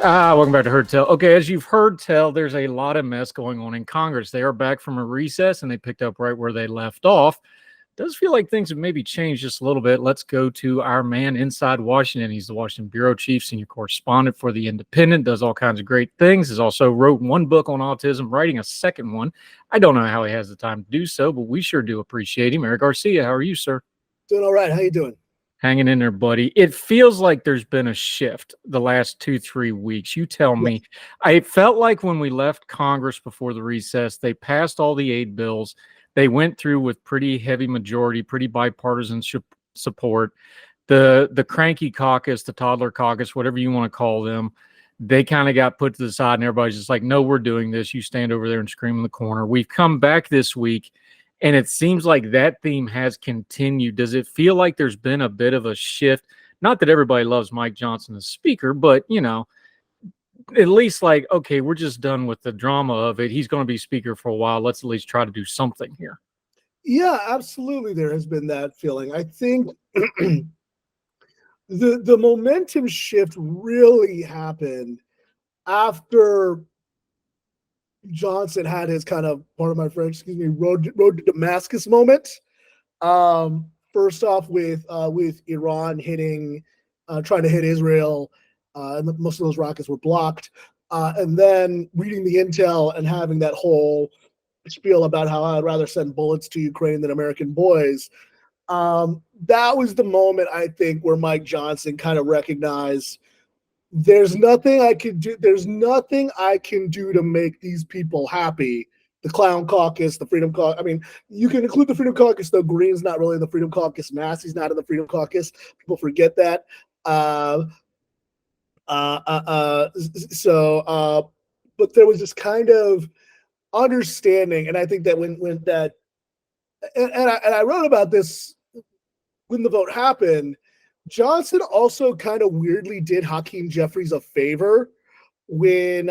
Welcome back to Heard Tell. Okay, as you've heard tell, there's a lot of mess going on in Congress. They are back from a recess and they picked up right where they left off. Does feel like things have maybe changed just a little bit. Let's go to our man inside Washington. He's the Washington bureau chief, senior correspondent for The Independent, does all kinds of great things. Has also wrote one book on autism, writing a second one. I don't know how he has the time to do so, but we sure do appreciate him. Eric Garcia, how are you, sir? Doing all right. How you doing? Hanging in there, buddy. It feels like there's been a shift the last 2-3 weeks. You tell me. I felt like when we left Congress before the recess, they passed all the aid bills. They went through with pretty heavy majority, pretty bipartisan support. The cranky caucus, the toddler caucus, whatever you want to call them, they kind of got put to the side, and everybody's just like, no, we're doing this. You stand over there and scream in the corner. We've come back this week, and it seems like that theme has continued. Does it feel like there's been a bit of a shift? Not that everybody loves Mike Johnson as speaker, but, you know, at least like, okay, we're just done with the drama of it. He's going to be speaker for a while. Let's at least try to do something here. Yeah, absolutely. There has been that feeling. I think the momentum shift really happened after Johnson had his kind of, pardon my French, excuse me, road to Damascus moment. First off with Iran trying to hit Israel, and most of those rockets were blocked. And then reading the intel and having that whole spiel about how I'd rather send bullets to Ukraine than American boys. That was the moment, I think, where Mike Johnson kind of recognized there's nothing I can do. There's nothing I can do to make these people happy. The Clown Caucus, the Freedom Caucus. I mean, you can include the Freedom Caucus, though Greene's not really in the Freedom Caucus. Massey's not in the Freedom Caucus. People forget that. But there was this kind of understanding, and I think that when that, and I wrote about this when the vote happened. Johnson also kind of weirdly did Hakeem Jeffries a favor when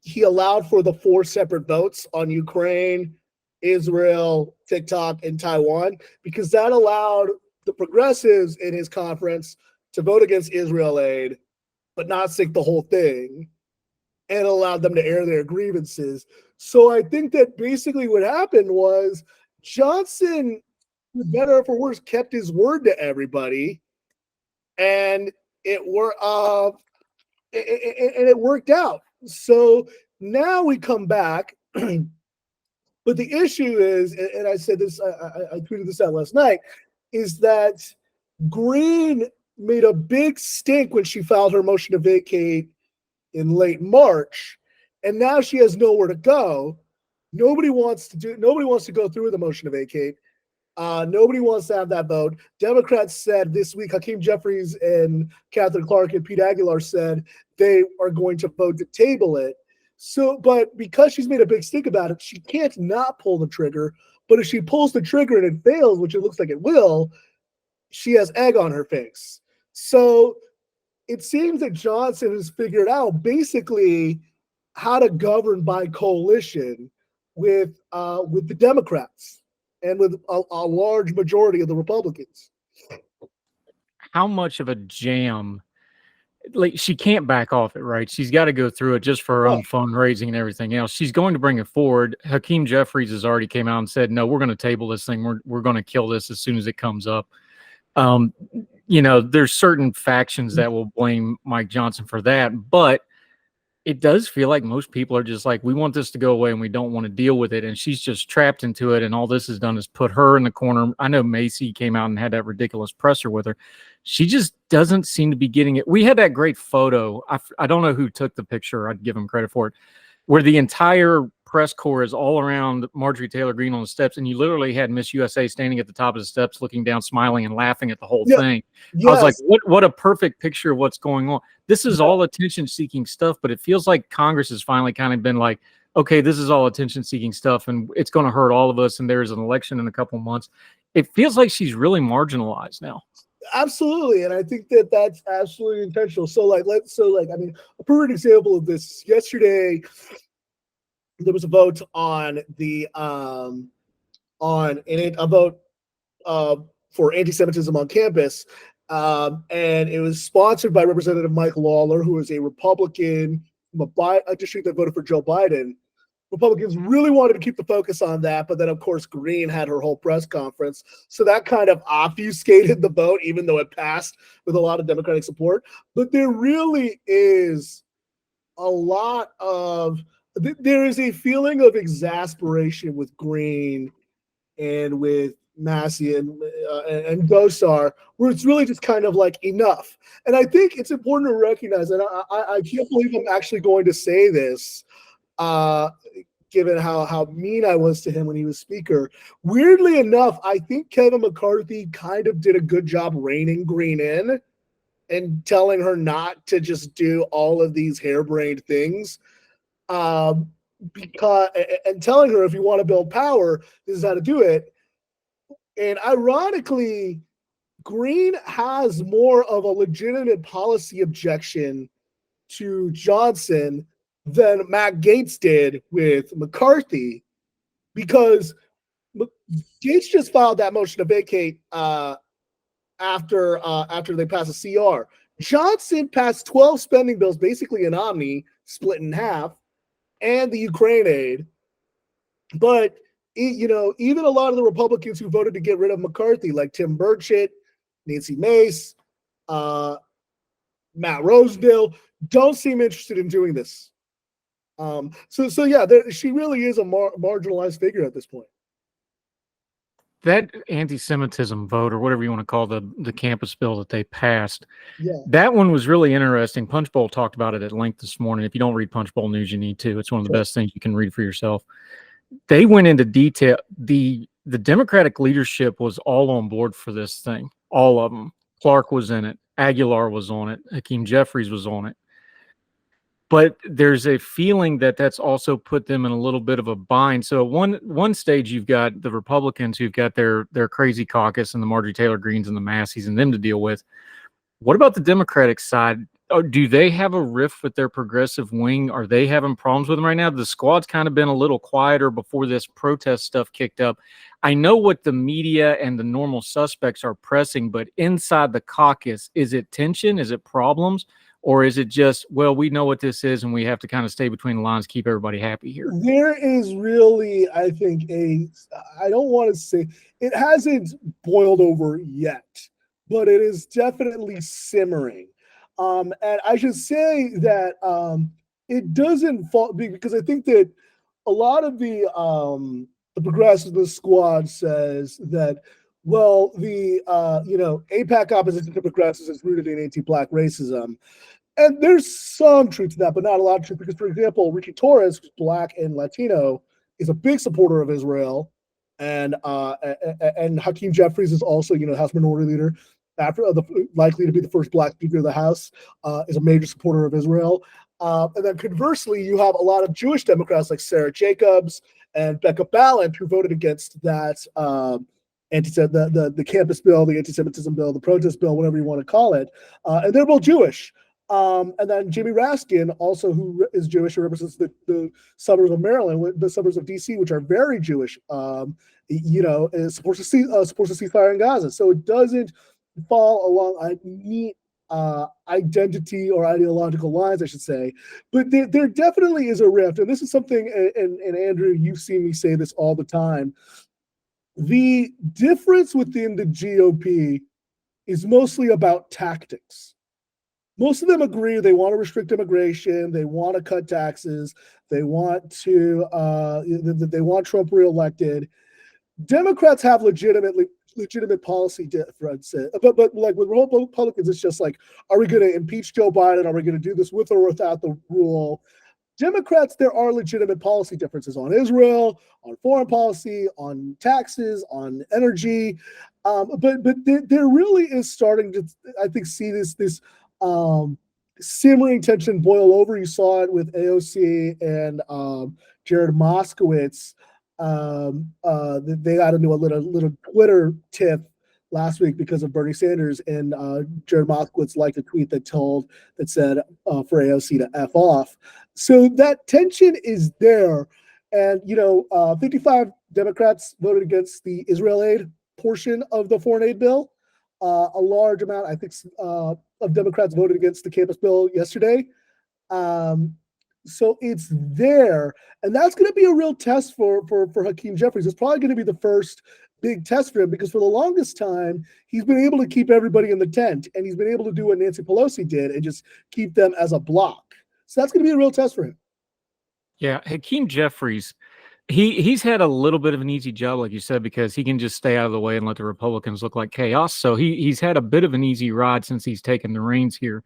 he allowed for the 4 separate votes on Ukraine, Israel, TikTok, and Taiwan, because that allowed the progressives in his conference to vote against Israel aid, but not sink the whole thing, and allowed them to air their grievances. So I think that basically what happened was Johnson, for better or for worse, kept his word to everybody, and it worked out. So now we come back, but the issue is, and I said this, I tweeted this out last night, is that Greene made a big stink when she filed her motion to vacate in late March, and now she has nowhere to go. Nobody wants to go through with the motion to vacate. Nobody wants to have that vote. Democrats said this week, Hakeem Jeffries and Catherine Clark and Pete Aguilar said they are going to vote to table it. So, but because she's made a big stink about it, she can't not pull the trigger. But if she pulls the trigger and it fails, which it looks like it will, she has egg on her face. So it seems that Johnson has figured out basically how to govern by coalition with the Democrats and with a large majority of the Republicans. How much of a jam? Like, she can't back off it, right? She's got to go through it just for her own fundraising and everything else. She's going to bring it forward. Hakeem Jeffries has already came out and said, no, we're going to table this thing. We're going to kill this as soon as it comes up. You know, there's certain factions that will blame Mike Johnson for that, but it does feel like most people are just like, we want this to go away and we don't want to deal with it. And she's just trapped into it. And all this has done is put her in the corner. I know Macy came out and had that ridiculous presser with her. She just doesn't seem to be getting it. We had that great photo. I don't know who took the picture. I'd give him credit for it, where the entire press corps is all around Marjorie Taylor Greene on the steps, and you literally had Miss USA standing at the top of the steps, looking down, smiling and laughing at the whole thing. Yes. I was like, what a perfect picture of what's going on. This is all attention-seeking stuff, but it feels like Congress has finally kind of been like, okay, this is all attention-seeking stuff, and it's going to hurt all of us, and there's an election in a couple months. It feels like she's really marginalized now. Absolutely, and I think that that's absolutely intentional. I mean, a perfect example of this, yesterday there was a vote on the a vote for anti-Semitism on campus, And it was sponsored by Representative Mike Lawler, who is a Republican from a district that voted for Joe Biden. Republicans really wanted to keep the focus on that, but then, of course, Greene had her whole press conference. So that kind of obfuscated the vote, even though it passed with a lot of Democratic support. But there really is a lot of, there is a feeling of exasperation with Greene and with Massey and Gosar, where it's really just kind of like enough. And I think it's important to recognize, and I can't believe I'm actually going to say this, given how mean I was to him when he was speaker. Weirdly enough, I think Kevin McCarthy kind of did a good job reining Greene in and telling her not to just do all of these harebrained things. Because and telling her, if you want to build power, this is how to do it. And ironically, Greene has more of a legitimate policy objection to Johnson than Matt Gaetz did with McCarthy, because Gaetz just filed that motion to vacate after they passed a CR. Johnson passed 12 spending bills, basically an omni, split in half, and the Ukraine aid. But even a lot of the Republicans who voted to get rid of McCarthy, like Tim Burchett, Nancy Mace, Matt Roseville, don't seem interested in doing this. So yeah, she really is a marginalized figure at this point. That anti-Semitism vote, or whatever you want to call the campus bill that they passed, yeah, that one was really interesting. Punchbowl talked about it at length this morning. If you don't read Punchbowl News, you need to. It's one of the best things you can read for yourself. They went into detail. The Democratic leadership was all on board for this thing. All of them. Clark was in it. Aguilar was on it. Hakeem Jeffries was on it. But there's a feeling that that's also put them in a little bit of a bind. So at one stage, you've got the Republicans who've got their crazy caucus and the Marjorie Taylor Greenes and the Masseys and them to deal with. What about the Democratic side? Do they have a rift with their progressive wing? Are they having problems with them right now? The squad's kind of been a little quieter before this protest stuff kicked up. I know what the media and the normal suspects are pressing, but inside the caucus, is it tension? Is it problems? Or is it just, well, we know what this is and we have to kind of stay between the lines, keep everybody happy here? There is really, I think, I don't want to say, it hasn't boiled over yet, but it is definitely simmering. And I should say that it doesn't fall, because I think that a lot of the progressive squad says that, well, the APAC opposition to progressives is rooted in anti-Black racism. And there's some truth to that, but not a lot of truth, because, for example, Ricky Torres, who's Black and Latino, is a big supporter of Israel. And Hakeem Jeffries is also, House Minority Leader, likely to be the first Black Speaker of the House, is a major supporter of Israel. And then conversely, you have a lot of Jewish Democrats like Sarah Jacobs and Becca Balint, who voted against that the campus bill, the anti-Semitism bill, the protest bill, whatever you want to call it. And they're both Jewish. And then Jimmy Raskin, also, who is Jewish, who represents the suburbs of Maryland, the suburbs of DC, which are very Jewish, is supposed to see fire in Gaza. So it doesn't fall along neat identity or ideological lines, I should say. But there definitely is a rift. And this is something, and Andrew, you've seen me say this all the time. The difference within the GOP is mostly about tactics. Most of them agree they want to restrict immigration, they want to cut taxes, they want Trump reelected. Democrats have legitimate policy differences, but like with Republicans, it's just like, are we going to impeach Joe Biden? Are we going to do this with or without the rule? Democrats, there are legitimate policy differences on Israel, on foreign policy, on taxes, on energy, but there really is starting to, I think, see this simmering tension boil over. You saw it with AOC and Jared Moskowitz. They got into a little Twitter tiff last week because of Bernie Sanders, and Jared Moskowitz liked a tweet that said for AOC to F off. So that tension is there. And, 55 Democrats voted against the Israel aid portion of the foreign aid bill. a large amount, I think, of Democrats voted against the campus bill yesterday. So it's there, and that's going to be a real test for Hakeem Jeffries. It's probably going to be the first big test for him because for the longest time he's been able to keep everybody in the tent, and he's been able to do what Nancy Pelosi did and just keep them as a block. So that's going to be a real test for him. Yeah, Hakeem Jeffries, he's had a little bit of an easy job, like you said, because he can just stay out of the way and let the Republicans look like chaos. So he's had a bit of an easy ride since he's taken the reins here.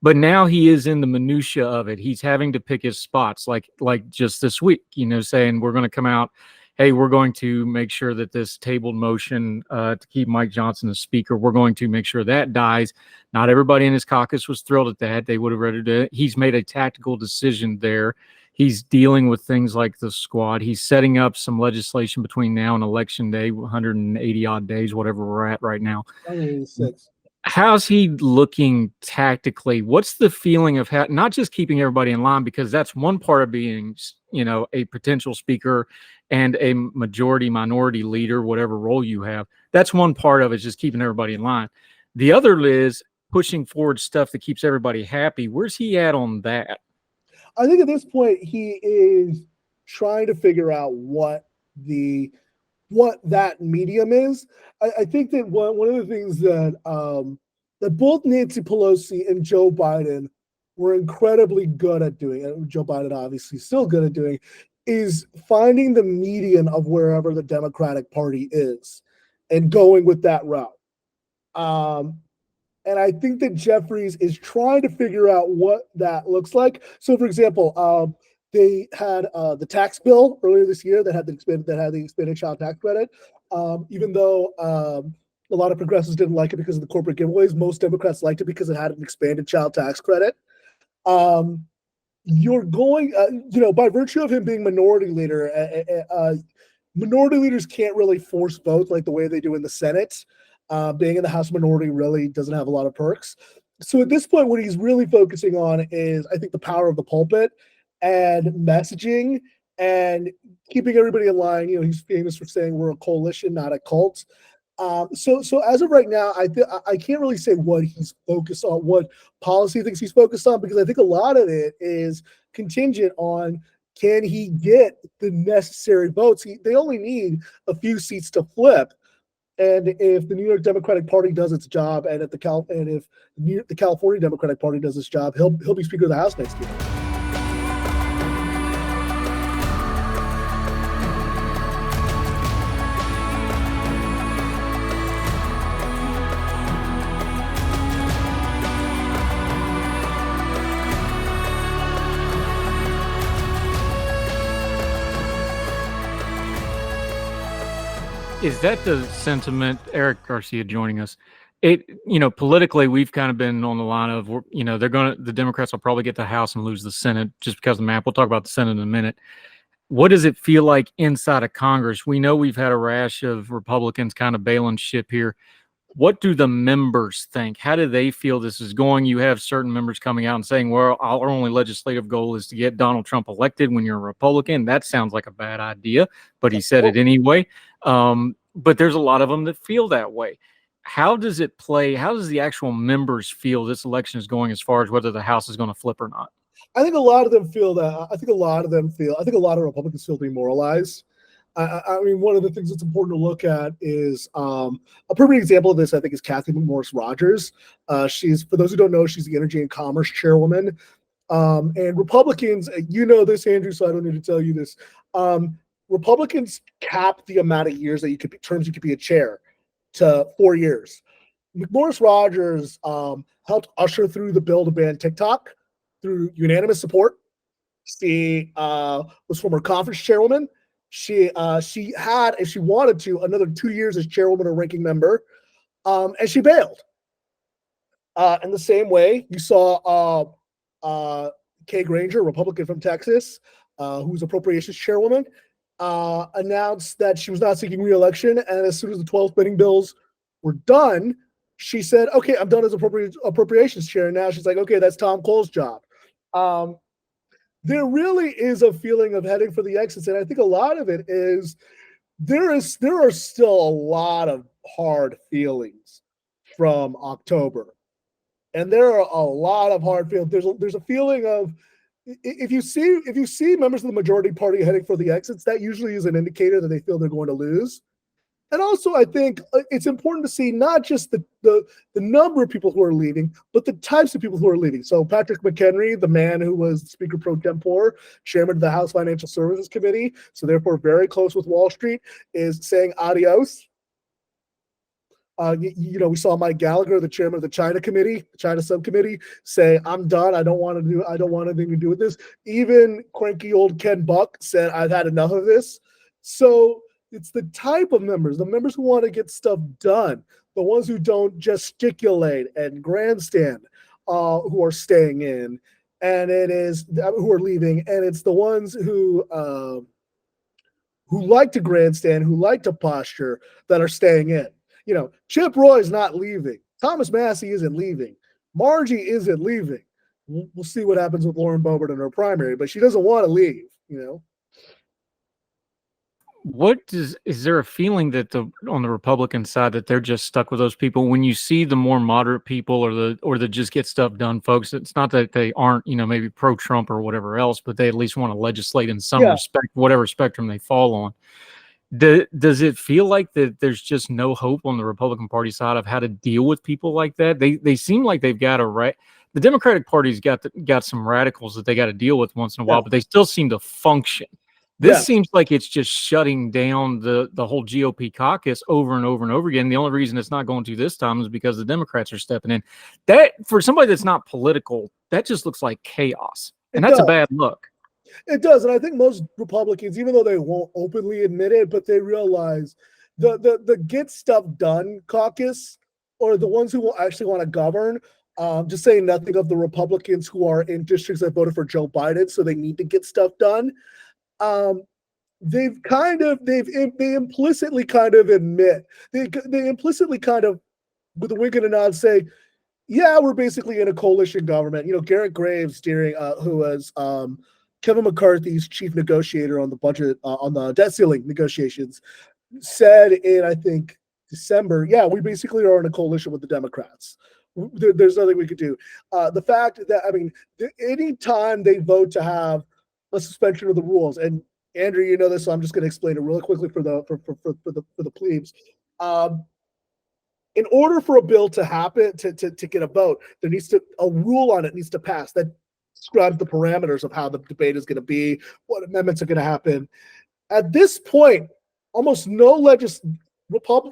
But now he is in the minutia of it. He's having to pick his spots, like just this week, saying we're going to come out. Hey, we're going to make sure that this tabled motion to keep Mike Johnson as speaker, we're going to make sure that dies. Not everybody in his caucus was thrilled at that. They would have read it. He's made a tactical decision there. He's dealing with things like the squad. He's setting up some legislation between now and election day, 180 odd days, whatever we're at right now. 186. How's he looking tactically? What's the feeling of not just keeping everybody in line, because that's one part of being, a potential speaker and a majority minority leader, whatever role you have. That's one part of it, is just keeping everybody in line. The other is pushing forward stuff that keeps everybody happy. Where's he at on that? I think at this point he is trying to figure out what that medium is. I think that one of the things that that both Nancy Pelosi and Joe Biden were incredibly good at doing, and Joe Biden obviously still good at doing, is finding the median of wherever the Democratic Party is and going with that route. And I think that Jeffries is trying to figure out what that looks like. So, for example, they had the tax bill earlier this year that had the expanded child tax credit. Even though a lot of progressives didn't like it because of the corporate giveaways, most Democrats liked it because it had an expanded child tax credit. You're going, by virtue of him being minority leader, minority leaders can't really force votes like the way they do in the Senate. Being in the House minority really doesn't have a lot of perks. So at this point, what he's really focusing on is, I think, the power of the pulpit and messaging and keeping everybody in line. He's famous for saying we're a coalition, not a cult. So as of right now, I can't really say what he's focused on, what policy he thinks he's focused on, because I think a lot of it is contingent on, can he get the necessary votes? They only need a few seats to flip. And if the New York Democratic Party does its job, and if the California Democratic Party does its job, he'll be Speaker of the House next year. Is that the sentiment? Eric Garcia joining us. Politically, we've kind of been on the line of, the Democrats will probably get the House and lose the Senate just because of the map. We'll talk about the Senate in a minute. What does it feel like inside of Congress? We know we've had a rash of Republicans kind of bailing ship here. What do the members think? How do they feel this is going? You have certain members coming out and saying, well, our only legislative goal is to get Donald Trump elected when you're a Republican. That sounds like a bad idea, but he said it anyway. But there's a lot of them that feel that way. How does it play? How does the actual members feel this election is going as far as whether the House is going to flip or not? I think a lot of them feel that. I think a lot of Republicans feel demoralized. I mean, one of the things that's important to look at is a perfect example of this, I think, is Kathy McMorris Rodgers. She's, for those who don't know, she's the Energy and Commerce Chairwoman. And Republicans, this, Andrew, so I don't need to tell you this. Republicans cap the amount of years that you could be a chair to 4 years. McMorris Rodgers helped usher through the bill to ban TikTok through unanimous support. She was former conference chairwoman. She had, if she wanted to, another 2 years as chairwoman or ranking member, and she bailed. In the same way, you saw Kay Granger, Republican from Texas, who's appropriations chairwoman, announced that she was not seeking re-election, and as soon as the 12 spending bills were done, she said, okay, I'm done as appropriations chair. And now she's like, okay, that's Tom Cole's job. There really is a feeling of heading for the exits, and I think a lot of it is there are still a lot of hard feelings from October. And there are a lot of hard feelings. There's a feeling of, if you see members of the majority party heading for the exits, that usually is an indicator that they feel they're going to lose. And also, I think it's important to see not just the number of people who are leaving, but the types of people who are leaving. So Patrick McHenry, the man who was Speaker pro tempore, chairman of the House Financial Services Committee, so therefore very close with Wall Street, is saying adios. We saw Mike Gallagher, the chairman of the China committee, the China subcommittee, say, "I'm done. I don't want anything to do with this." Even cranky old Ken Buck said, "I've had enough of this." So it's the type of members, the members who want to get stuff done, the ones who don't gesticulate and grandstand, who are staying in, and who are leaving, and it's the ones who like to grandstand, who like to posture, that are staying in. Chip Roy's not leaving. Thomas Massey isn't leaving. Margie isn't leaving. We'll see what happens with Lauren Boebert in her primary, but she doesn't want to leave. Is there a feeling that on the Republican side that they're just stuck with those people? When you see the more moderate people or the just get stuff done folks, it's not that they aren't, maybe pro-Trump or whatever else, but they at least want to legislate in some respect, whatever spectrum they fall on. Does it feel like that there's just no hope on the Republican Party side of how to deal with people like that? They seem like they've got the Democratic Party's got some radicals that they got to deal with once in a while, but they still seem to function. This seems like it's just shutting down the whole GOP caucus over and over and over again. The only reason it's not going to this time is because the Democrats are stepping in. That, for somebody that's not political, that just looks like chaos, and that's a bad look. It does, and I think most Republicans, even though they won't openly admit it, but they realize the get stuff done caucus, or the ones who will actually want to govern, just saying nothing of the Republicans who are in districts that voted for Joe Biden, so they need to get stuff done. They implicitly kind of admit, they implicitly kind of, with a wink and a nod, say, yeah, we're basically in a coalition government. Garrett Graves, who was Kevin McCarthy's chief negotiator on the budget, on the debt ceiling negotiations, said in, I think, December, yeah, we basically are in a coalition with the Democrats. There's nothing we could do. The fact that, any time they vote to have a suspension of the rules, and Andrew, you know this, so I'm just going to explain it really quickly for the plebes. In order for a bill to happen, to get a vote, a rule on it needs to pass that describes the parameters of how the debate is going to be, what amendments are going to happen. At this point, almost no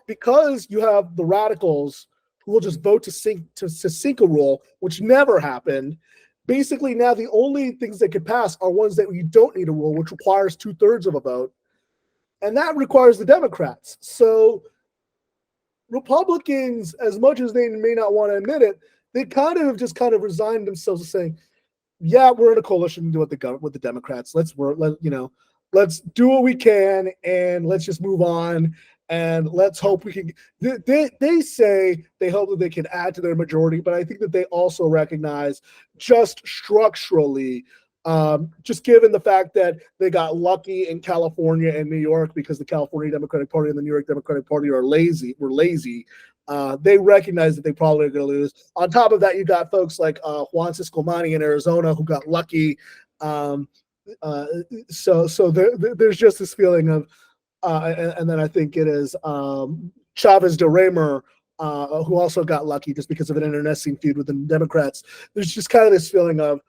because you have the radicals who will just vote to sink a rule, which never happened. Basically, now the only things that could pass are ones that you don't need a rule, which requires 2/3 of a vote, and that requires the Democrats. So Republicans, as much as they may not want to admit it, they kind of resigned themselves to saying, yeah, we're in a coalition with the Democrats. Let's do what we can, and let's just move on, and let's hope we can. They say they hope that they can add to their majority, but I think that they also recognize, just structurally, just given the fact that they got lucky in California and New York, because the California Democratic Party and the New York Democratic Party were lazy. They recognize that they probably are going to lose. On top of that, you got folks like Juan Ciscomani in Arizona who got lucky. So there's just this feeling of, and then I think it is Chavez de Raymer, who also got lucky just because of an internecine feud with the Democrats. There's just kind of this feeling of,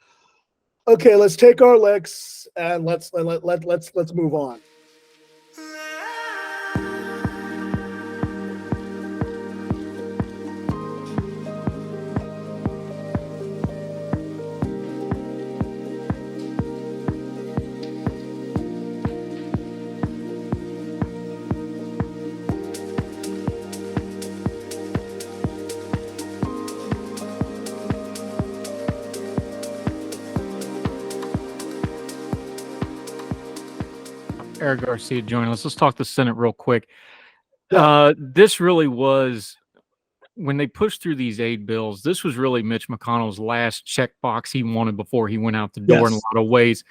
okay, let's take our licks and let's move on. Eric Garcia joining us. Let's talk the Senate real quick. This really was, when they pushed through these aid bills, this was really Mitch McConnell's last checkbox he wanted before he went out the door in a lot of ways.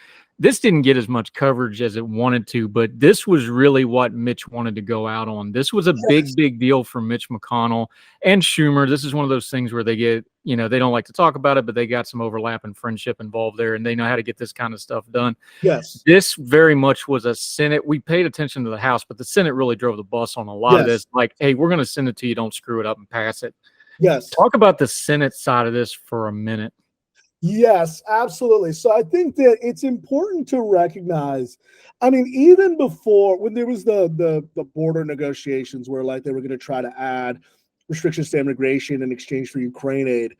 this didn't get as much coverage as it wanted to, but this was really what Mitch wanted to go out on. This was a big deal for Mitch McConnell and Schumer. This is one of those things where they get, they don't like to talk about it, but they got some overlap and friendship involved there, and they know how to get this kind of stuff done. Yes. This very much was a Senate. We paid attention to the House, but the Senate really drove the bus on a lot of this. Like, hey, we're going to send it to you. Don't screw it up and pass it. Yes. Talk about the Senate side of this for a minute. Yes, absolutely. So I think that it's important to recognize, I mean, even before, when there was the border negotiations where like they were going to try to add restrictions to immigration in exchange for Ukraine aid,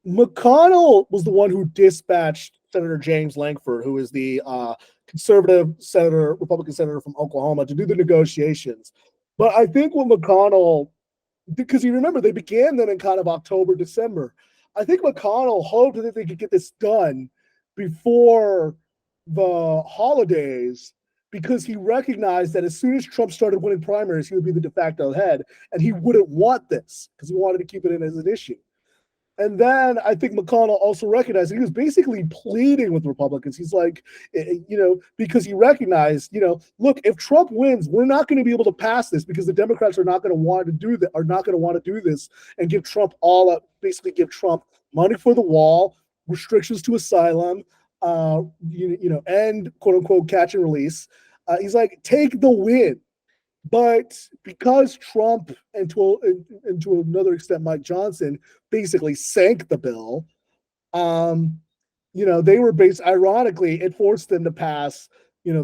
McConnell was the one who dispatched Senator James Lankford, who is the conservative senator, Republican senator from Oklahoma, to do the negotiations. But I think what McConnell, because you remember they began then in kind of October, December. I think McConnell hoped that they could get this done before the holidays, because he recognized that as soon as Trump started winning primaries, he would be the de facto head, and he wouldn't want this because he wanted to keep it in as an issue. And then I think McConnell also recognized that he was basically pleading with Republicans. He's like, because he recognized, look, if Trump wins, we're not going to be able to pass this because the Democrats are not going to want to do that, are not going to want to do this and give Trump basically give Trump money for the wall, restrictions to asylum, and quote unquote catch and release. He's like, take the win. But because Trump and to another extent Mike Johnson basically sank the bill, they were ironically, it forced them to pass,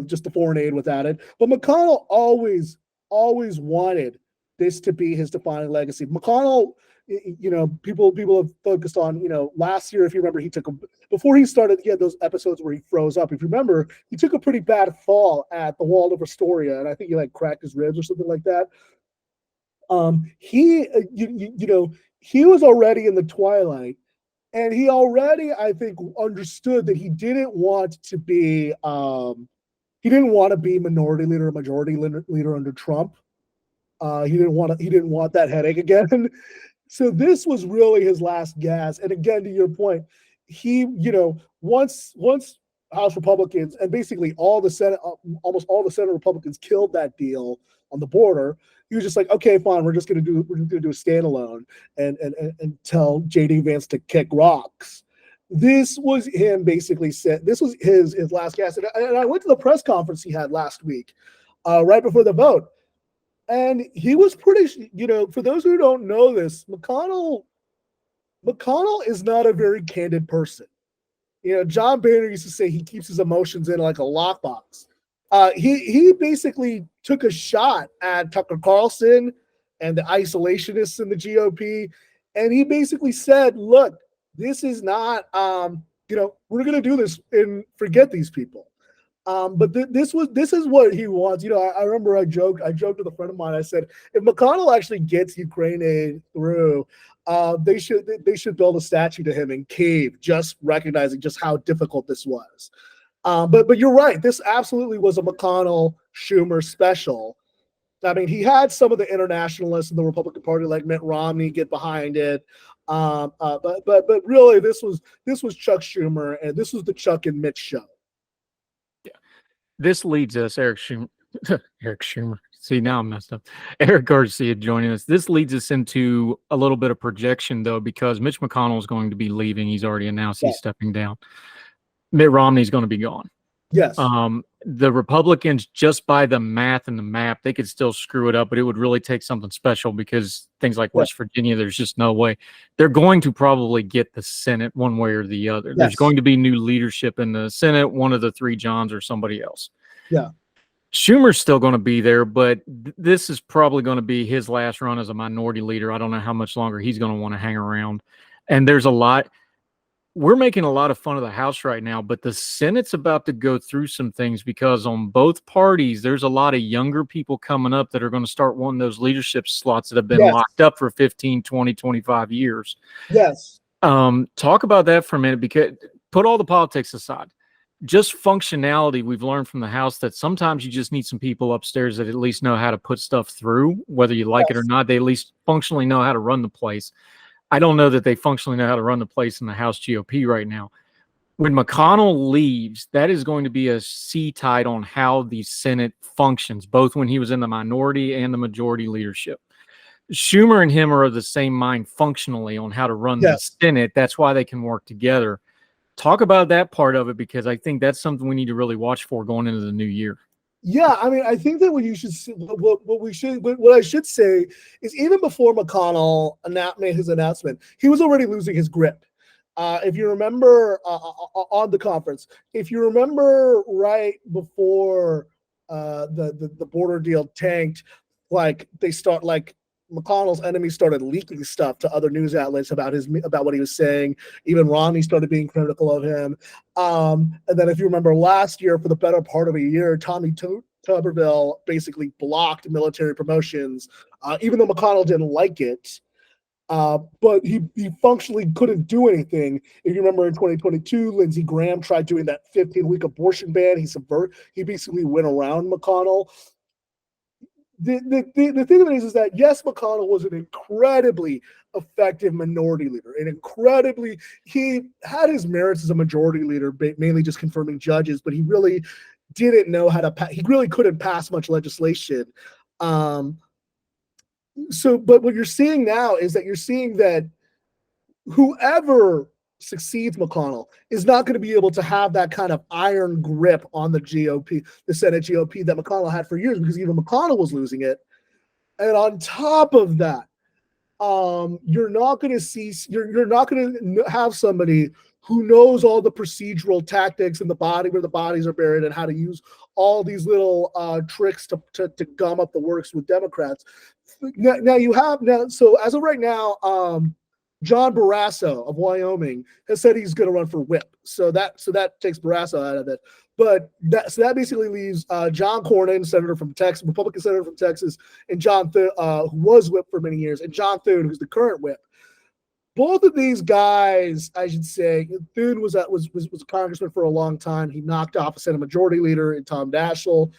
just the foreign aid without it. But McConnell always wanted this to be his defining legacy. McConnell, people have focused on, last year, if you remember, before he started, he had those episodes where he froze up. If you remember, he took a pretty bad fall at the Waldorf Astoria, and I think he like cracked his ribs or something like that. He was already in the twilight, and he already, I think, understood that he didn't want to be minority leader or majority leader under Trump. He didn't want that headache again. So this was really his last gas. And again, to your point, he, once House Republicans and basically almost all the Senate Republicans killed that deal on the border, he was just like, okay, fine, we're just gonna do a standalone and tell JD Vance to kick rocks. This was him basically said, this was his last gas. And I went to the press conference he had last week, right before the vote. And he was pretty, for those who don't know this, McConnell is not a very candid person. John Boehner used to say he keeps his emotions in like a lockbox. He basically took a shot at Tucker Carlson and the isolationists in the GOP. And he basically said, look, this is not, we're going to do this and forget these people. But this is what he wants. I remember I joked with a friend of mine. I said, if McConnell actually gets Ukraine aid through, they should build a statue to him in Kyiv, just recognizing just how difficult this was. But you're right. This absolutely was a McConnell Schumer special. I mean, he had some of the internationalists in the Republican Party, like Mitt Romney, get behind it. But really, this was Chuck Schumer, and this was the Chuck and Mitch show. This leads us, Eric Schumer. See, now I'm messed up. Eric Garcia joining us. This leads us into a little bit of projection, though, because Mitch McConnell is going to be leaving. He's already announced he's stepping down. Mitt Romney's going to be gone. Yes. The Republicans, just by the math and the map, they could still screw it up, but it would really take something special because things like West Virginia, there's just no way. They're going to probably get the Senate one way or the other. Yes. There's going to be new leadership in the Senate, one of the three Johns or somebody else. Yeah. Schumer's still going to be there, but this is probably going to be his last run as a minority leader. I don't know how much longer he's going to want to hang around. And there's a lot. We're making a lot of fun of the House right now, but the Senate's about to go through some things because on both parties, there's a lot of younger people coming up that are going to start wanting those leadership slots that have been locked up for 15, 20, 25 years. Yes. Talk about that for a minute, because put all the politics aside. Just functionality, we've learned from the House that sometimes you just need some people upstairs that at least know how to put stuff through, whether you like it or not. They at least functionally know how to run the place. I don't know that they functionally know how to run the place in the House GOP right now. when McConnell leaves, that is going to be a sea tide on how the Senate functions, both when he was in the minority and the majority leadership. Schumer and him are of the same mind functionally on how to run the Senate. That's why they can work together. Talk about that part of it, because I think that's something we need to really watch for going into the new year. Yeah, I mean, I think that what I should say is, even before McConnell made his announcement, he was already losing his grip. If you remember on the conference, if you remember right before the border deal tanked, like McConnell's enemies started leaking stuff to other news outlets about what he was saying. Even Romney started being critical of him. And then, if you remember last year, for the better part of a year, Tommy Tuberville basically blocked military promotions, even though McConnell didn't like it. But he functionally couldn't do anything. If you remember in 2022, Lindsey Graham tried doing that 15-week abortion ban. He basically went around McConnell. The thing of it is that, yes, McConnell was an incredibly effective minority leader, he had his merits as a majority leader, mainly just confirming judges, but he really didn't know how to he really couldn't pass much legislation. But what you're seeing now is that whoever succeeds McConnell is not going to be able to have that kind of iron grip on the GOP, the Senate GOP, that McConnell had for years, because even McConnell was losing it. And on top of that, you're not going to have somebody who knows all the procedural tactics and where the bodies are buried, and how to use all these little tricks to gum up the works with Democrats. So as of right now, John Barrasso of Wyoming has said he's going to run for whip. So that takes Barrasso out of it. But that basically leaves John Cornyn, senator from Texas, Republican senator from Texas, and John Thune, who was whip for many years, and John Thune, who's the current whip. Both of these guys, I should say, Thune was a congressman for a long time. He knocked off a Senate majority leader in Tom Daschle.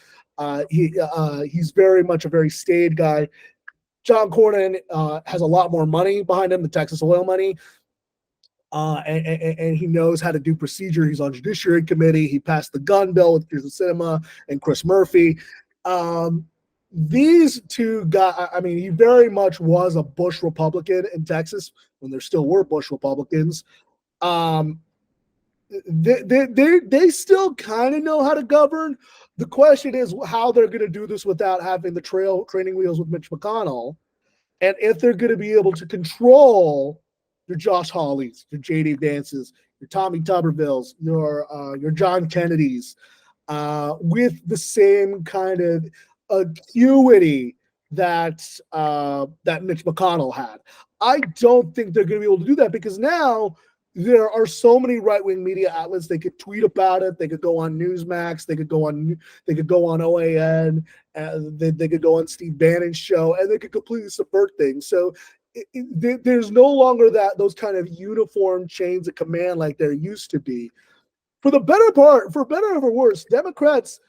He's very much a very staid guy. John Cornyn has a lot more money behind him, the Texas oil money, and he knows how to do procedure. He's on Judiciary Committee. He passed the gun bill with Kyrsten Sinema and Chris Murphy. These two guys, I mean, he very much was a Bush Republican in Texas when there still were Bush Republicans. They still kind of know how to govern. The question is how they're going to do this without having the training wheels with Mitch McConnell, and if they're going to be able to control your Josh Hawleys, your J.D. Vances, your Tommy Tubervilles, your John Kennedys, with the same kind of acuity that Mitch McConnell had. I don't think they're going to be able to do that, because now there are so many right-wing media outlets. They could tweet about it. They could go on Newsmax. They could go on OAN. They could go on Steve Bannon's show, and they could completely subvert things. So there's no longer those kind of uniform chains of command like there used to be. For better or for worse, Democrats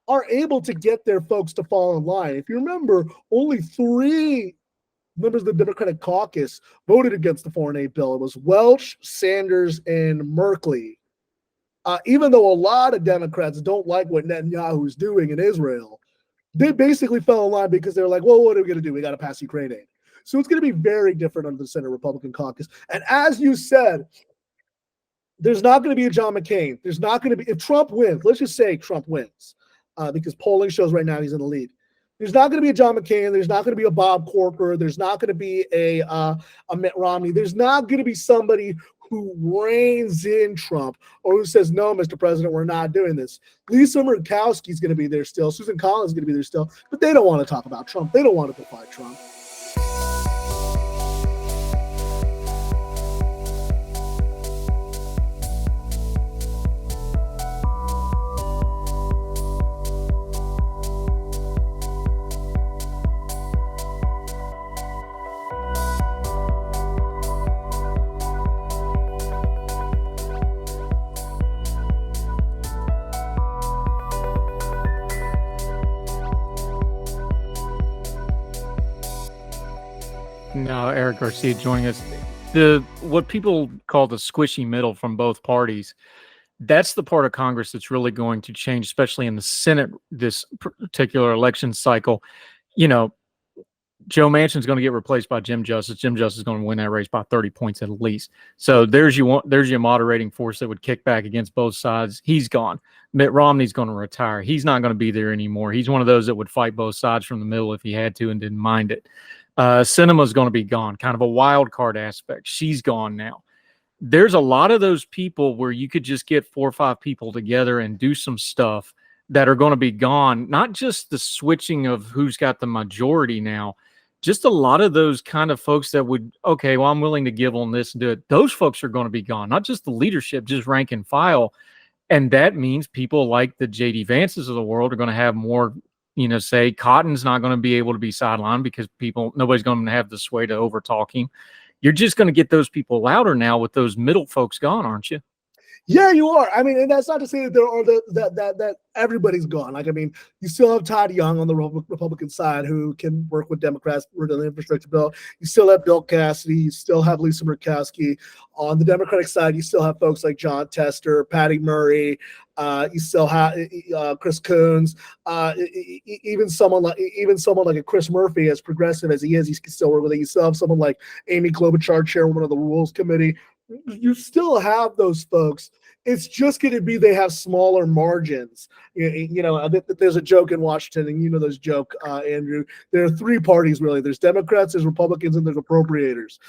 are able to get their folks to fall in line. If you remember, only 3 members of the Democratic caucus voted against the foreign aid bill. It was Welch, Sanders, and Merkley. Even though a lot of Democrats don't like what Netanyahu's doing in Israel, they basically fell in line because they're like, well, what are we going to do? We got to pass Ukraine aid. So it's going to be very different under the Senate Republican caucus. And as you said, there's not going to be a John McCain. There's not going to be, if Trump wins, let's just say Trump wins, because polling shows right now he's in the lead. There's not going to be a John McCain. There's not going to be a Bob Corker. There's not going to be a Mitt Romney. There's not going to be somebody who reins in Trump or who says, no, Mr. President, we're not doing this. Lisa Murkowski is going to be there still. Susan Collins is going to be there still. But they don't want to talk about Trump. They don't want to defy Trump. Now, Eric Garcia joining us. What people call the squishy middle from both parties. That's the part of Congress that's really going to change, especially in the Senate this particular election cycle. You know, Joe Manchin's going to get replaced by Jim Justice. Jim Justice is going to win that race by 30 points at least. So there's your moderating force that would kick back against both sides. He's gone. Mitt Romney's going to retire. He's not going to be there anymore. He's one of those that would fight both sides from the middle if he had to and didn't mind it. Sinema's going to be gone. Kind of a wild card aspect. She's gone now. There's a lot of those people where you could just get 4 or 5 people together and do some stuff that are going to be gone. Not just the switching of who's got the majority now, just a lot of those kind of folks that would, okay, well, I'm willing to give on this and do it. Those folks are going to be gone, not just the leadership, just rank and file. And that means people like the J.D. Vances of the world are going to have more, say Cotton's not going to be able to be sidelined because nobody's going to have the sway to overtalk him. You're just going to get those people louder now with those middle folks gone, aren't you? Yeah, you are. I mean, and that's not to say that there are that everybody's gone. Like, I mean, you still have Todd Young on the Republican side who can work with Democrats with an infrastructure bill. You still have Bill Cassidy. You still have Lisa Murkowski. On the Democratic side, you still have folks like John Tester, Patty Murray. You still have Chris Coons. Even someone like a Chris Murphy, as progressive as he is, he can still work with it. You still have someone like Amy Klobuchar, chairwoman of the Rules Committee. You still have those folks. It's just going to be they have smaller margins. There's a joke in Washington, and this joke, Andrew. There are 3 parties, really. There's Democrats, there's Republicans, and there's appropriators.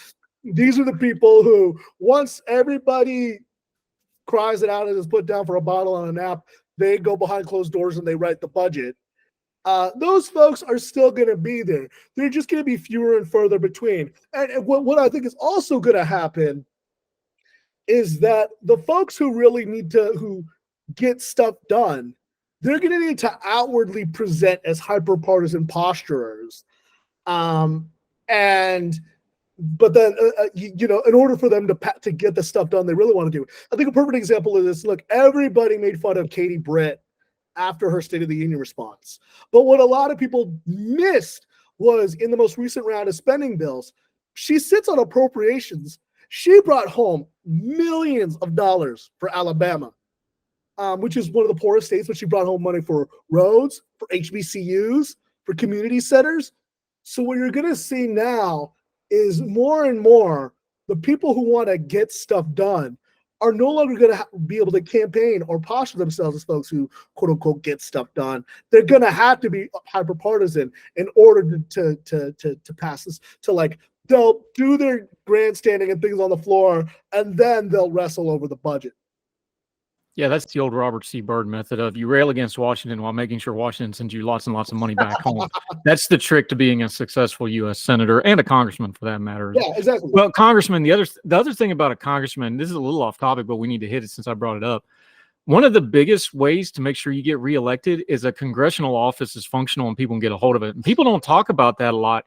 These are the people who, once everybody cries it out and is put down for a bottle on a nap, they go behind closed doors and they write the budget. Those folks are still going to be there. They're just going to be fewer and further between. And what I think is also going to happen is that the folks who really who get stuff done, they're going to need to outwardly present as hyper-partisan posturers. But then, in order for them to get the stuff done they really want to do. I think a perfect example of this, look, everybody made fun of Katie Britt after her State of the Union response. But what a lot of people missed was in the most recent round of spending bills, she sits on appropriations. She brought home millions of dollars for Alabama, which is one of the poorest states, but she brought home money for roads, for HBCUs, for community centers. So what you're going to see now is more and more the people who want to get stuff done are no longer going to be able to campaign or posture themselves as folks who, quote unquote, get stuff done. They're going to have to be hyper-partisan in order to pass this, they'll do their grandstanding and things on the floor, and then they'll wrestle over the budget. Yeah, that's the old Robert C. Byrd method of you rail against Washington while making sure Washington sends you lots and lots of money back home. That's the trick to being a successful U.S. senator and a congressman, for that matter. Yeah, exactly. Well, congressman, the other thing about a congressman, this is a little off topic, but we need to hit it since I brought it up. One of the biggest ways to make sure you get reelected is a congressional office is functional and people can get a hold of it. And people don't talk about that a lot.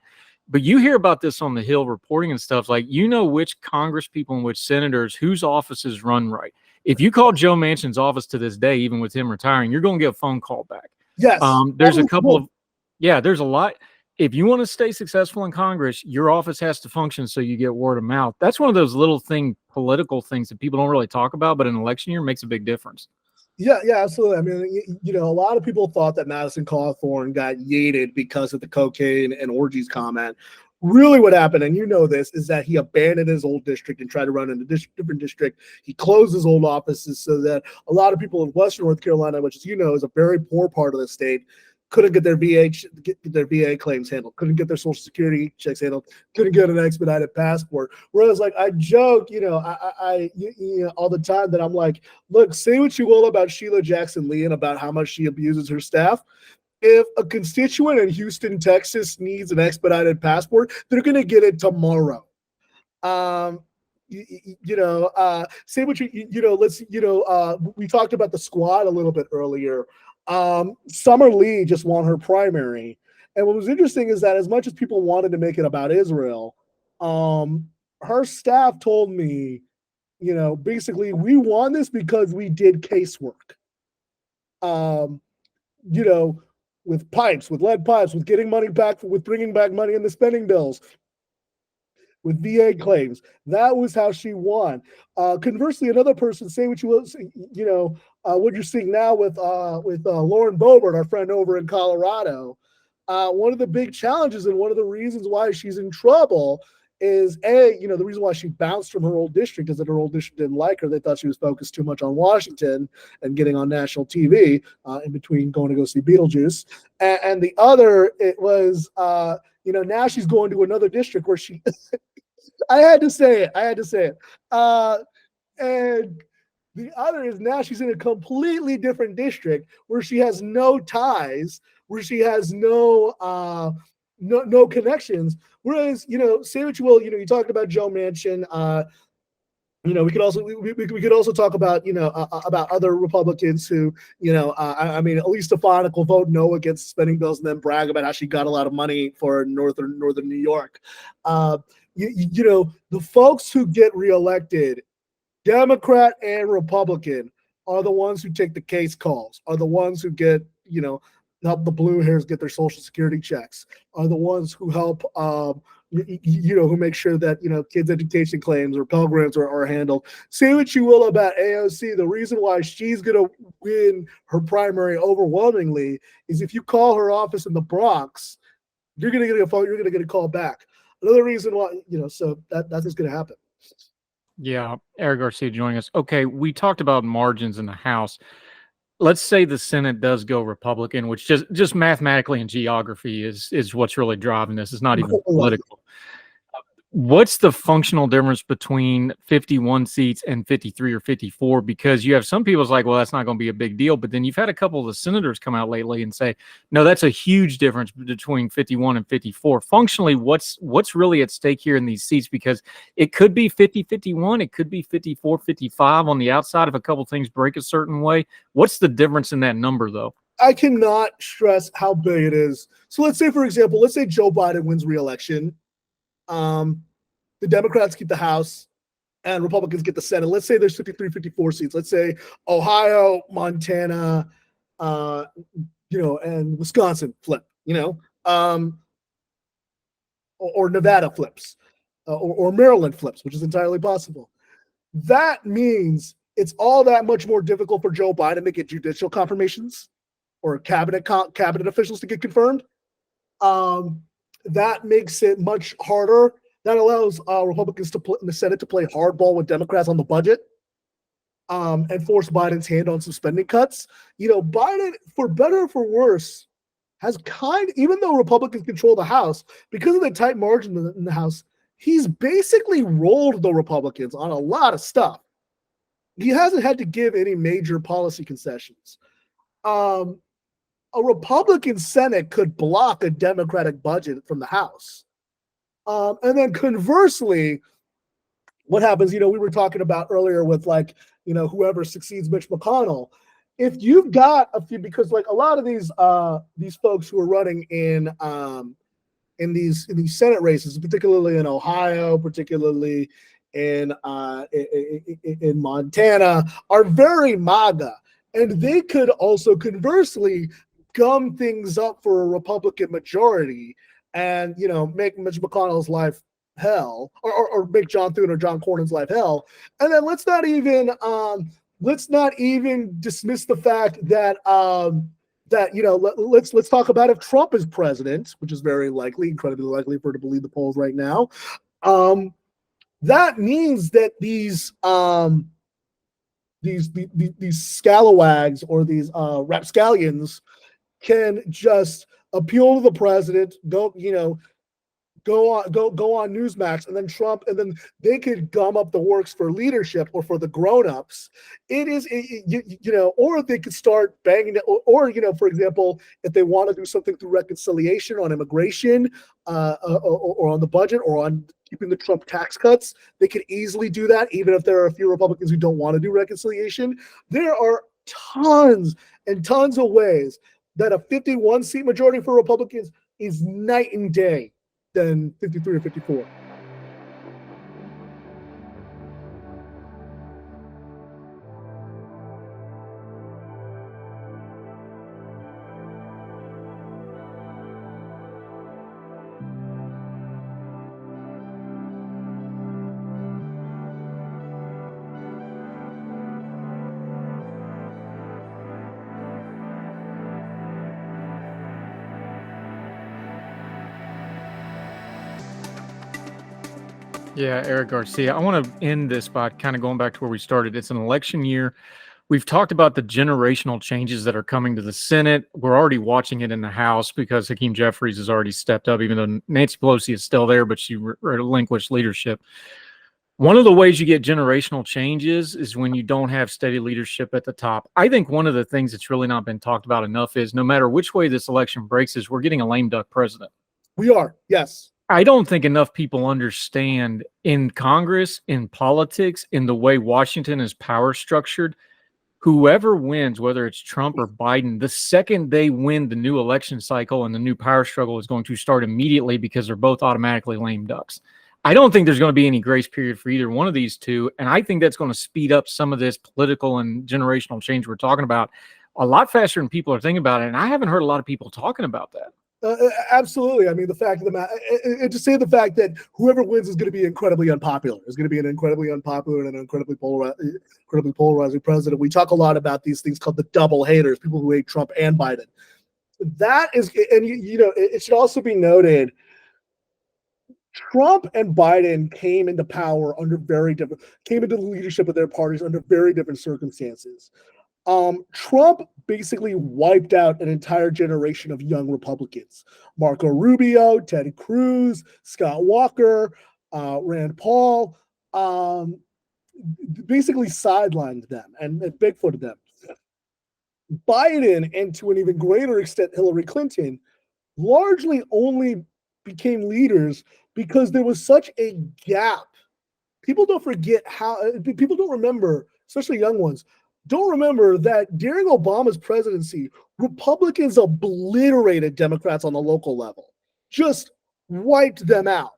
But you hear about this on the Hill reporting and stuff, like, which Congress people and which senators, whose offices run right. If you call Joe Manchin's office to this day, even with him retiring, you're going to get a phone call back. Yes. There's there's a lot. If you want to stay successful in Congress, your office has to function so you get word of mouth. That's one of those little political things that people don't really talk about, but in an election year makes a big difference. Yeah, absolutely. I mean, a lot of people thought that Madison Cawthorn got yeeted because of the cocaine and orgies comment. Really what happened, and this, is that he abandoned his old district and tried to run in a different district. He closed his old offices so that a lot of people in Western North Carolina, which, as is a very poor part of the state, couldn't get their VA claims handled, couldn't get their Social Security checks handled, couldn't get an expedited passport. Whereas, I joke, I all the time that I'm like, look, say what you will about Sheila Jackson Lee and about how much she abuses her staff. If a constituent in Houston, Texas needs an expedited passport, they're going to get it tomorrow. Say what we talked about the squad a little bit earlier. Summer Lee just won her primary. And what was interesting is that as much as people wanted to make it about Israel, her staff told me, basically, we won this because we did casework. With pipes, with lead pipes, with getting money back, with bringing back money in the spending bills. with VA claims. That was how she won. Conversely, another person, say what you will, what you're seeing now with Lauren Boebert, our friend over in Colorado. One of the big challenges and one of the reasons why she's in trouble is the reason why she bounced from her old district is that her old district didn't like her. They thought she was focused too much on Washington and getting on national TV in between going to go see Beetlejuice. And the other, it was, now she's going to another district where she, I had to say it. And the other is now she's in a completely different district where she has no ties, where she has no connections. Whereas, say what you will, you talked about Joe Manchin. We could also talk about about other Republicans who at least Stefanik will vote no against spending bills and then brag about how she got a lot of money for northern New York. The folks who get reelected, Democrat and Republican, are the ones who take the case calls, are the ones who get, help the blue hairs get their Social Security checks, are the ones who help, who make sure that, kids' education claims or Pell Grants are handled. Say what you will about AOC. The reason why she's going to win her primary overwhelmingly is if you call her office in the Bronx, you're going to get a phone, you're going to get a call back. Another reason why, so that's what's going to happen. Yeah, Eric Garcia joining us. Okay, we talked about margins in the House. Let's say the Senate does go Republican, which just mathematically and geography is what's really driving this. It's not even political. What's the functional difference between 51 seats and 53 or 54? Because you have some people's like, well, that's not going to be a big deal. But then you've had a couple of the senators come out lately and say, no, that's a huge difference between 51 and 54. Functionally, what's really at stake here in these seats? Because it could be 50-51. It could be 54-55 on the outside if a couple things break a certain way. What's the difference in that number, though? I cannot stress how big it is. So let's say, for example, Joe Biden wins re-election. The Democrats keep the House and Republicans get the Senate. Let's say there's 53, 54 seats. Let's say Ohio, Montana, and Wisconsin flip, or Nevada flips, or Maryland flips, which is entirely possible. That means it's all that much more difficult for Joe Biden to get judicial confirmations or cabinet officials to get confirmed. That makes it much harder. That allows Republicans in the Senate to play hardball with Democrats on the budget and force Biden's hand on some spending cuts. Biden, for better or for worse, has even though Republicans control the House, because of the tight margin in the House, he's basically rolled the Republicans on a lot of stuff. He hasn't had to give any major policy concessions. A Republican Senate could block a Democratic budget from the House. And then conversely, what happens, we were talking about earlier with whoever succeeds Mitch McConnell. If you've got a few, because a lot of these folks who are running in these Senate races, particularly in Ohio, particularly in Montana, are very MAGA. And they could also conversely gum things up for a Republican majority and, make Mitch McConnell's life hell, or make John Thune or John Cornyn's life hell. And then let's not even dismiss the fact that let's talk about if Trump is president, which is very likely, incredibly likely for her to believe the polls right now. That means that these scalawags or these rapscallions can just appeal to the president, go on Newsmax, and then Trump, and then they could gum up the works for leadership or for the grown-ups. Or they could start banging it, or for example, if they want to do something through reconciliation on immigration, or on the budget, or on keeping the Trump tax cuts, they could easily do that, even if there are a few Republicans who don't want to do reconciliation. There are tons and tons of ways that a 51 seat majority for Republicans is night and day than 53 or 54. Yeah, Eric Garcia. I want to end this by kind of going back to where we started. It's an election year. We've talked about the generational changes that are coming to the Senate. We're already watching it in the House because Hakeem Jeffries has already stepped up, even though Nancy Pelosi is still there, but she relinquished leadership. One of the ways you get generational changes is when you don't have steady leadership at the top. I think one of the things that's really not been talked about enough is no matter which way this election breaks, is we're getting a lame duck president. We are, yes. I don't think enough people understand in Congress, in politics, in the way Washington is power structured, whoever wins, whether it's Trump or Biden, the second they win the new election cycle and the new power struggle is going to start immediately because they're both automatically lame ducks. I don't think there's going to be any grace period for either one of these two. And I think that's going to speed up some of this political and generational change we're talking about a lot faster than people are thinking about it. And I haven't heard a lot of people talking about that. Absolutely. I mean, the fact of the matter, and to say the fact that whoever wins is going to be incredibly unpopular, is going to be an incredibly unpopular and an incredibly polarizing president. We talk a lot about these things called the double haters, people who hate Trump and Biden. That is, and it should also be noted, Trump and Biden came into power came into the leadership of their parties under very different circumstances. Trump basically wiped out an entire generation of young Republicans. Marco Rubio, Ted Cruz, Scott Walker, Rand Paul, basically sidelined them and Bigfooted them. Biden, and to an even greater extent, Hillary Clinton, largely only became leaders because there was such a gap. People don't remember, especially young ones, don't remember that during Obama's presidency, Republicans obliterated Democrats on the local level, just wiped them out.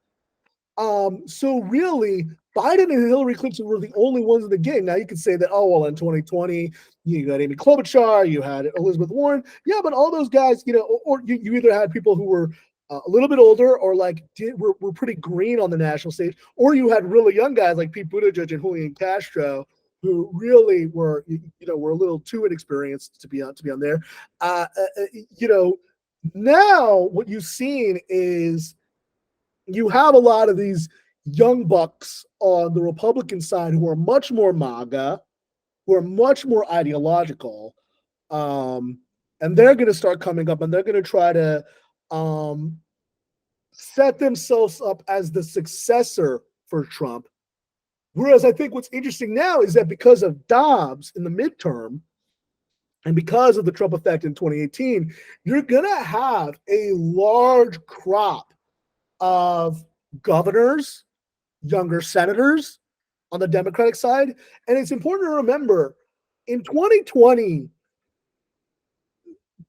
So really, Biden and Hillary Clinton were the only ones in the game. Now you could say that, oh, well, in 2020, you got Amy Klobuchar, you had Elizabeth Warren. Yeah, but all those guys, or you either had people who were a little bit older or were pretty green on the national stage, or you had really young guys like Pete Buttigieg and Julian Castro, who really were a little too inexperienced to be on there. Now what you've seen is you have a lot of these young bucks on the Republican side who are much more MAGA, who are much more ideological, and they're going to start coming up and they're going to try to set themselves up as the successor for Trump. Whereas I think what's interesting now is that because of Dobbs in the midterm and because of the Trump effect in 2018, you're going to have a large crop of governors, younger senators on the Democratic side. And it's important to remember in 2020,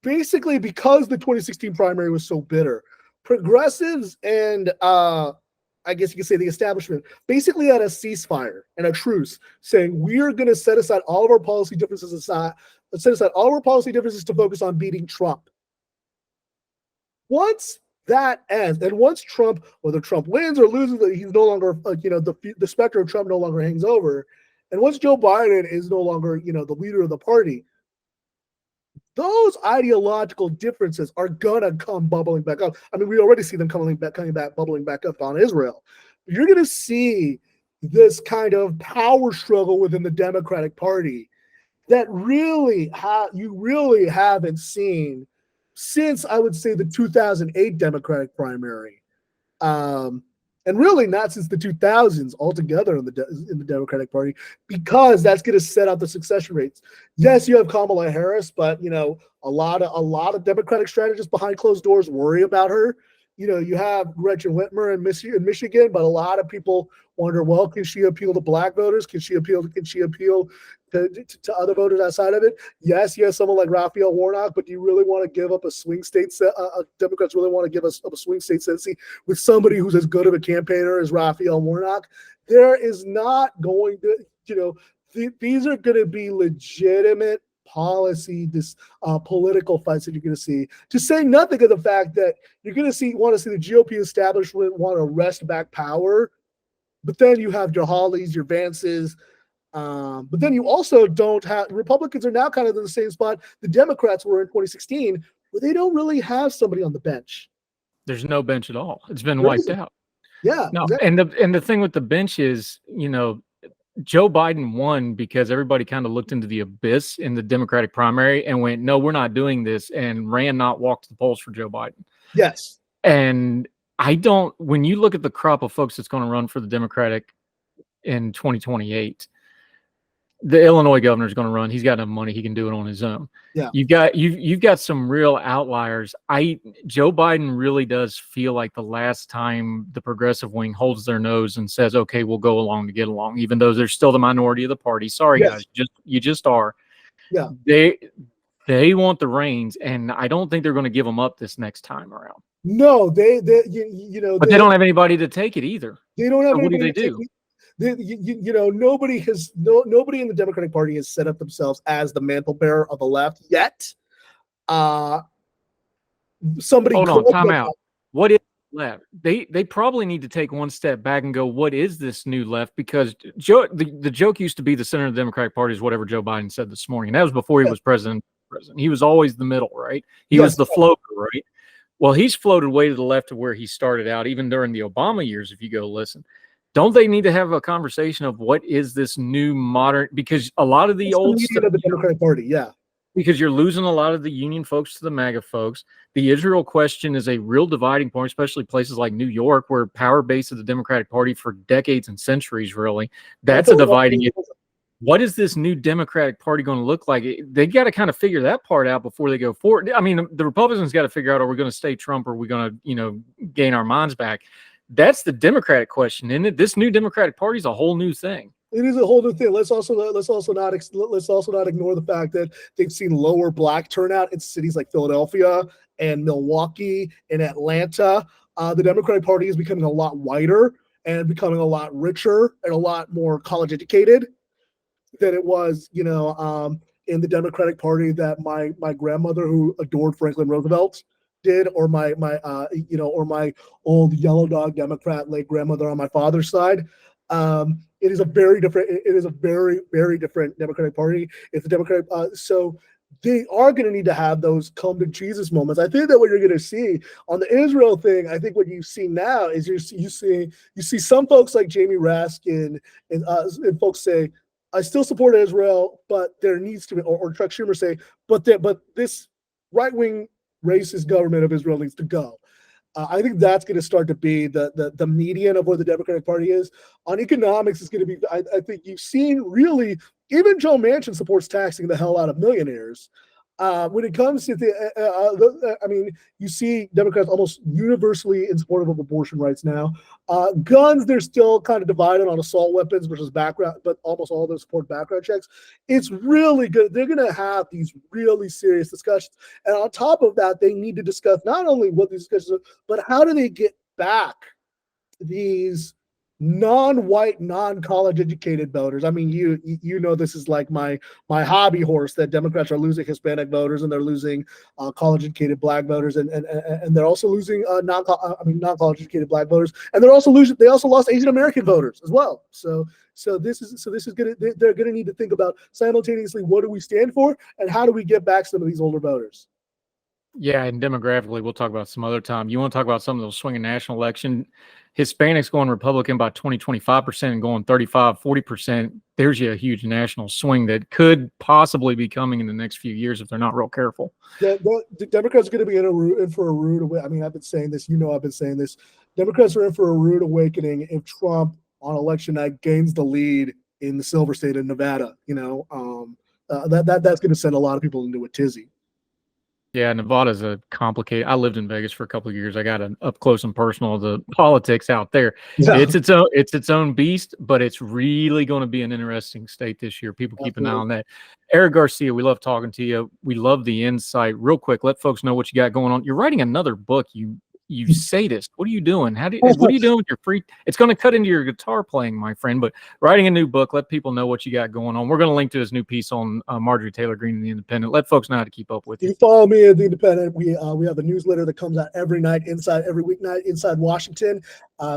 basically because the 2016 primary was so bitter, progressives and I guess you could say the establishment basically had a ceasefire and a truce saying we're going to set aside all of our policy differences to focus on beating Trump. Once that ends, and once Trump, whether Trump wins or loses, he's no longer, the specter of Trump no longer hangs over. And once Joe Biden is no longer, the leader of the party, those ideological differences are gonna come bubbling back up. I mean, we already see them bubbling back up on Israel. You're gonna see this kind of power struggle within the Democratic Party that you really haven't seen since, I would say, the 2008 Democratic primary, and really not since the 2000s altogether in the Democratic Party, because that's going to set out the succession rates. Yes, you have Kamala Harris, but a lot of Democratic strategists behind closed doors worry about her. You have Gretchen Whitmer in Michigan, but a lot of people wonder, well, can she appeal to black voters? Can she appeal to other voters outside of it? Yes, someone like Raphael Warnock, but do you really want to give up a swing state? Democrats really want to give us a swing state Senate with somebody who's as good of a campaigner as Raphael Warnock? There is not going to, these are going to be legitimate policy, political fights that you're going to see. To say nothing of the fact that you're going to want to see the GOP establishment want to wrest back power, but then you have your Hawleys, your Vances, but then you also don't have, Republicans are now kind of in the same spot the Democrats were in 2016, where they don't really have somebody on the bench. There's no bench at all. It's been wiped out. Yeah. No, Exactly. and the thing with the bench is, Joe Biden won because everybody kind of looked into the abyss in the Democratic primary and went, no, we're not doing this, and ran, not walked to the polls for Joe Biden. Yes. And when you look at the crop of folks that's going to run for the Democratic in 2028, the Illinois governor is going to run. He's got enough money; he can do it on his own. Yeah. You've got some real outliers. Joe Biden really does feel like the last time the progressive wing holds their nose and says, "Okay, we'll go along to get along," even though they're still the minority of the party. Sorry, Yes. guys, you just are. Yeah. They want the reins, and I don't think they're going to give them up this next time around. No, but they don't have anybody to take it either. They don't have so anybody what do they to do? take it. Nobody in the Democratic Party has set up themselves as the mantle bearer of the left yet. Somebody Hold on, time out. What is left? They probably need to take one step back and go, what is this new left? Because the joke used to be the center of the Democratic Party is whatever Joe Biden said this morning. That was before he was president. He was always the middle, right? He was the floater, right? Well, he's floated way to the left of where he started out, even during the Obama years, if you go listen. Don't they need to have a conversation of what is this new modern? Because a lot of the old stuff of the Democratic Party, yeah. Because you're losing a lot of the union folks to the MAGA folks. The Israel question is a real dividing point, especially places like New York, where power base of the Democratic Party for decades and centuries, really. That's a dividing issue. What is this new Democratic Party going to look like? They got to kind of figure that part out before they go forward. I mean, the Republicans got to figure out, are we going to stay Trump or are we going to, gain our minds back? That's the Democratic question, isn't it? This new Democratic Party is a whole new thing. It is a whole new thing. Let's also not ignore the fact that they've seen lower black turnout in cities like Philadelphia and Milwaukee and Atlanta. The Democratic Party is becoming a lot whiter and becoming a lot richer and a lot more college educated than it was, in the Democratic Party that my grandmother, who adored Franklin Roosevelt, did, or my old yellow dog Democrat late grandmother on my father's side. It is a very very, very different Democratic Party. It's a Democratic, so they are going to need to have those come to Jesus moments. I think that what you're going to see on the Israel thing, I think what you see now is you see some folks like Jamie Raskin and folks say, I still support Israel, but there needs to be, or Chuck Schumer say, but this right-wing racist government of Israel needs to go. I think that's going to start to be the median of where the Democratic Party is. On economics, it's going to be, I think you've seen really, even Joe Manchin supports taxing the hell out of millionaires. When it comes to you see Democrats almost universally in support of abortion rights now. Guns, they're still kind of divided on assault weapons versus background, but almost all of them support background checks. It's really good. They're going to have these really serious discussions. And on top of that, they need to discuss not only what these discussions are, but how do they get back these non-white, non-college educated voters. I mean, you know, this is like my hobby horse, that Democrats are losing Hispanic voters and they're losing college educated black voters, and they're also losing non-college educated black voters, and they also lost Asian American voters as well. So this is they're gonna need to think about simultaneously, what do we stand for and how do we get back some of these older voters. Yeah, and demographically, we'll talk about some other time. You want to talk about some of those swinging national election, Hispanics going Republican by 20-25% and going 35-40%. There's a huge national swing that could possibly be coming in the next few years if they're not real careful. The Democrats are going to be in for a rude awakening. I mean, I've been saying this. I've been saying this. Democrats are in for a rude awakening if Trump on election night gains the lead in the Silver State of Nevada. That's going to send a lot of people into a tizzy. Yeah, Nevada's a complicated. I lived in Vegas for a couple of years. I got an up close and personal of the politics out there. Yeah. It's its own beast, but it's really going to be an interesting state this year. People keep an eye on that. Eric Garcia, we love talking to you. We love the insight. Real quick, let folks know what you got going on. You're writing another book. You sadist. What are you doing? What are you doing with your free? It's going to cut into your guitar playing, my friend, but writing a new book, let people know what you got going on. We're going to link to his new piece on Marjorie Taylor Greene in The Independent. Let folks know how to keep up with you. You follow me at The Independent. We have a newsletter that comes out every weeknight inside Washington.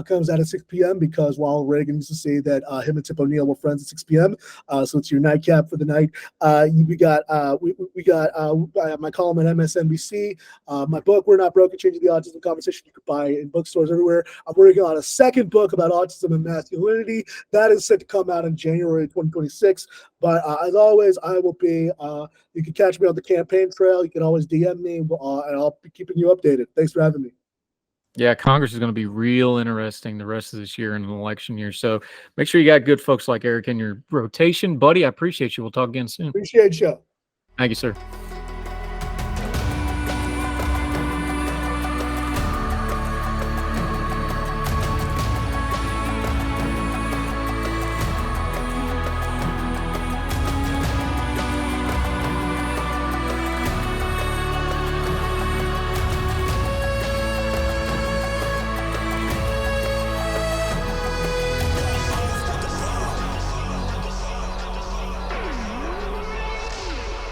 Comes out at 6 p.m. because Ronald Reagan used to say that him and Tip O'Neill were friends at 6 p.m. So it's your nightcap for the night. We got my column at MSNBC. My book, We're Not Broken, Changing the Autism Conversation. conversation you could buy in bookstores everywhere. I'm working on a second book about autism and masculinity. That is set to come out in January 2026. But as always, I will be, you can catch me on the campaign trail. You can always DM me, and I'll be keeping you updated. Thanks for having me. Yeah, Congress is going to be real interesting the rest of this year and an election year. So make sure you got good folks like Eric in your rotation. Buddy, I appreciate you. We'll talk again soon. Appreciate you. Thank you, sir.